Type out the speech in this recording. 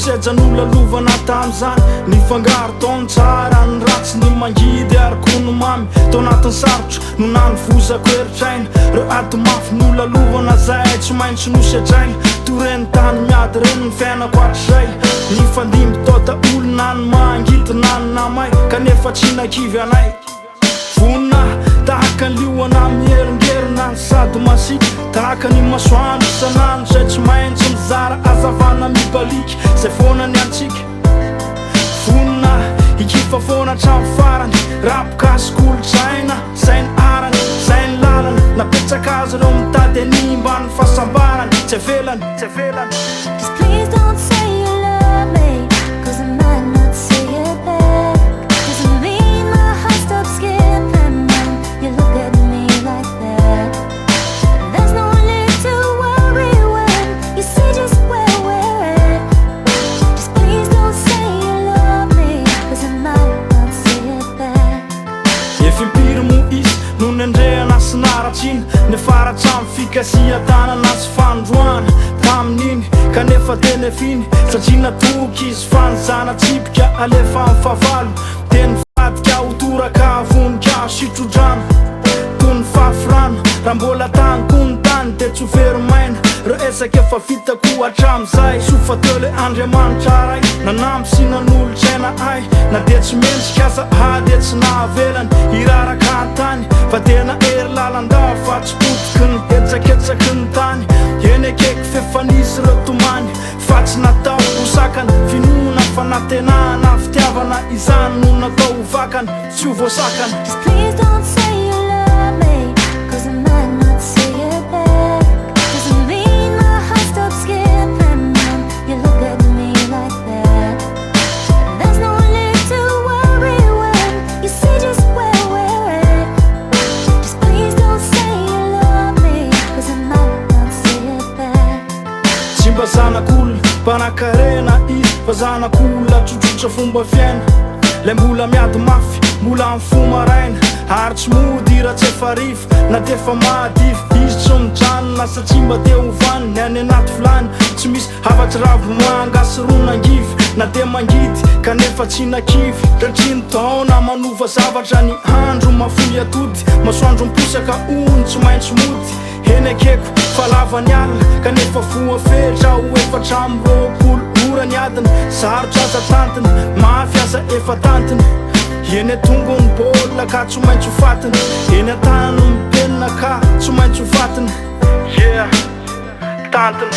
sejan'olalovan tam'zany ny fangaro taony tsara ny ratsy ny mangidy ary kono mamy tao anatin'ny sarotro no nanivozako eritraina reo ady mafy nolalovana zay tsy maintsy nosetraina toreny tany miady reny ny fiainako hatrizay ny fandimby tao daolona ny mangity na ny namay kanefa tsy nakivy anay vonina tahaka ny lioana mieringerina sady masika tahaka ny masoandro isanandro zay tsy maintsy mizara azavana mibaliky zay foana ny antsika vonina ikifa foana hatramy farany rapokasy kolotsaina zay ny arany zay ny lalana napetsaka azy reo mitady animba ny fahasambarany tsy avelany tsy avelany. Just please don't say you love me, 'cause I might not say it back. Doesn't mean my heart stops skipping when you look at me like that. There's no need to worry when you see just where we're at. Just please don't say you love me, 'cause I might not say it back. Efa impiry mo izy no nendrehana sy naratsiny nefaratramy fikasiatanana sy fandroana tamin'iny kanefa teny efiny satria natoky izy fanizanatsipika alefa amin'ny favalo teny vadika hotoraka vonika sitrodrano toy ny fafirano raha mbola tany kony tany de tsy hoverymaina reo esaky efa vitako hatram'izay sofatele Andriamanitra ray nanamby sy nanolotraina ay na de tsy mendrika aza ady e tsy nahavelany iraraka tany fa tena ery lalandava fa tsy potiky ny etsaketsaky ny tany eny akaiky fefanisy reo tomany fa tsy natao hosakany finoana fa natenana fitiavana izany no natao hovakany tsy ho voasakany. Just please don't say you love me, 'cause I might not say it back. Doesn't mean my heart stops skipping when you look at me like that. There's no need to worry when you see just where we're at. Just please don't say you love me, 'cause I might not say it back. Tsy mba zanak'olona mpanakarena izy fa zanak'olona tsotsotra fomba fiaina lay mbola miady mafy mbola amin'ny fomaraina ary tsy mody raha tsy efa rivo na de fa mahadivy izy tsy mijanona satria mba te hovany ny any anaty vilany tsy misy hafatsy ravomanga sy ronangivy na de mangidy kanefa tsy nakivy satria ny taona manova zavatra ny andro mafoy atody masoandro miposaka ony tsy maintsy mody eny akeko fa lavany alina kanefa voafetra ho efatra am'roapolo ora ny adiny sarotra aza tantiny mafy aza efa tantiny eny atongony baolina ka tsy maintsy ho fatiny eny atany mipenina ka tsy maintsy ho fatiny yeah tantiny.